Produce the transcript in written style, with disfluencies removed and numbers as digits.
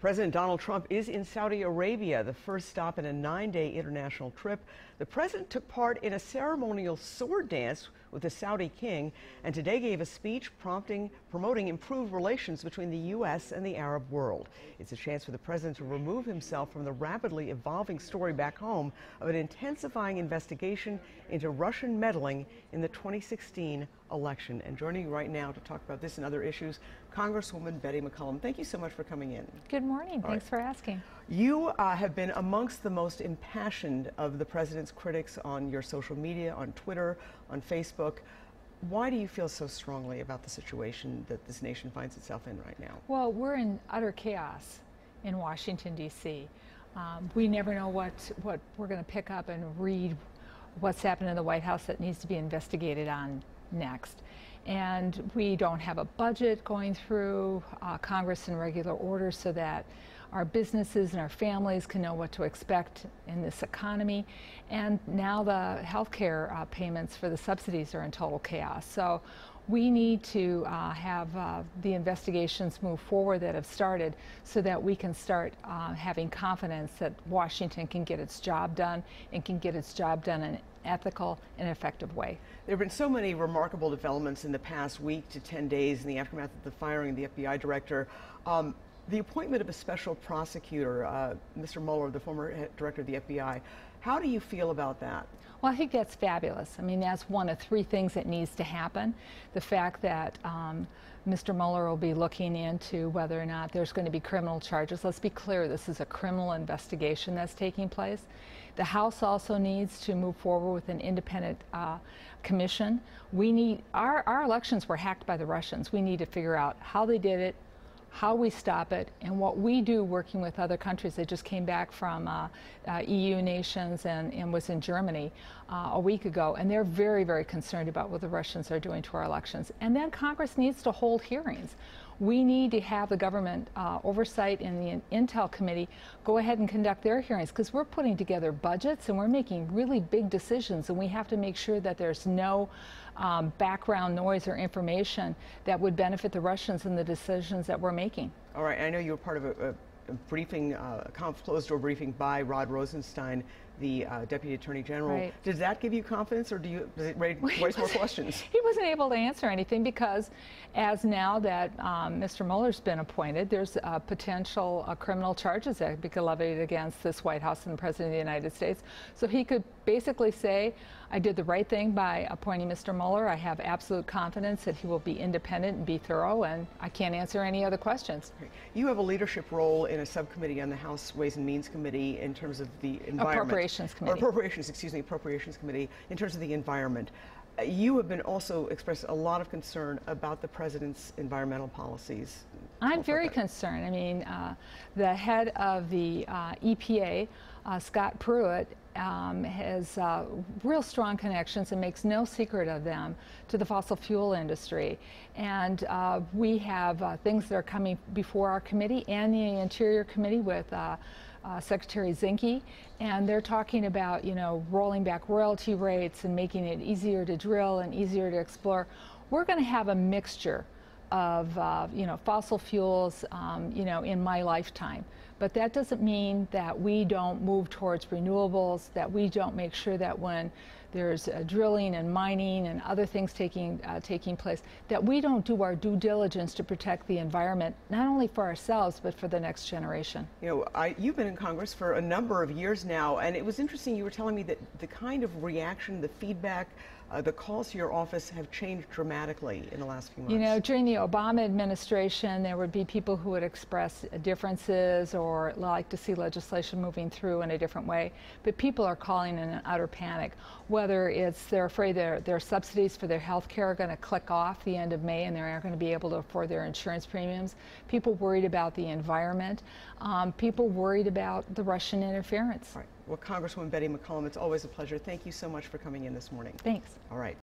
President Donald Trump is in Saudi Arabia, the first stop in a 9-day international trip. The president took part in a ceremonial sword dance with the Saudi king and today gave a speech promoting improved relations between the U.S. and the Arab world. It's a chance for the president to remove himself from the rapidly evolving story back home of an intensifying investigation into Russian meddling in the 2016 election. And joining you right now to talk about this and other issues, Congresswoman Betty McCollum. Thank you so much for coming in. Good morning. Thanks for asking. You have been amongst the most impassioned of the president's critics on your social media, on Twitter, on Facebook. Why do you feel so strongly about the situation that this nation finds itself in right now? Well, we're in utter chaos in Washington, D.C. We never know what we're going to pick up and read what's happened in the White House that needs to be investigated on next. And we don't have a budget going through Congress in regular order so that our businesses and our families can know what to expect in this economy. And now the health care payments for the subsidies are in total chaos. So we need to have the investigations move forward that have started so that we can start having confidence that Washington can get its job done and can get its job done in an ethical and effective way. There have been so many remarkable developments in the past week to 10 days in the aftermath of the firing of the FBI director. The appointment of a special prosecutor, Mr. Mueller, the former director of the FBI, how do you feel about that? Well, I think that's fabulous. I mean, that's one of three things that needs to happen. The fact that Mr. Mueller will be looking into whether or not there's going to be criminal charges. Let's be clear, this is a criminal investigation that's taking place. The House also needs to move forward with an independent commission. We need, our elections were hacked by the Russians. We need to figure out how they did it, how we stop it, and what we do working with other countries. They just came back from EU nations and was in Germany a week ago, and they're very, very concerned about what the Russians are doing to our elections. And then Congress needs to hold hearings. We need to have the government oversight and the Intel Committee go ahead and conduct their hearings, because we're putting together budgets and we're making really big decisions, and we have to make sure that there's no background noise or information that would benefit the Russians in the decisions that we're making. All right, I know you were part of a briefing, a closed-door briefing by Rod Rosenstein, the Deputy Attorney General. Right. Does that give you confidence, or does it raise more questions? He wasn't able to answer anything because, as now that Mr. Mueller's been appointed, there's potential criminal charges that could be levied against this White House and the President of the United States. So he could basically say, I did the right thing by appointing Mr. Mueller. I have absolute confidence that he will be independent and be thorough, and I can't answer any other questions. You have a leadership role in a subcommittee on the House Ways and Means Committee in terms of the environment. Appropriations Committee. Or Appropriations Committee in terms of the environment. You have been also expressed a lot of concern about the president's environmental policies. I'm very concerned. I mean, the head of the EPA, Scott Pruitt, has real strong connections and makes no secret of them to the fossil fuel industry. And we have things that are coming before our committee and the Interior Committee with Secretary Zinke, and they're talking about, you know, rolling back royalty rates and making it easier to drill and easier to explore. We're going to have a mixture of, you know, fossil fuels, you know, in my lifetime. But that doesn't mean that we don't move towards renewables, that we don't make sure that when there's drilling and mining and other things taking place, that we don't do our due diligence to protect the environment, not only for ourselves, but for the next generation. You know, you've been in Congress for a number of years now, and it was interesting, you were telling me that the kind of reaction, the feedback, the calls to your office have changed dramatically in the last few months. You know, during the Obama administration, there would be people who would express differences or like to see legislation moving through in a different way. But people are calling in an utter panic, whether it's they're afraid their subsidies for their health care are going to click off the end of May and they're not going to be able to afford their insurance premiums, people worried about the environment, people worried about the Russian interference. All right. Well, Congresswoman Betty McCollum, it's always a pleasure. Thank you so much for coming in this morning. Thanks. All right.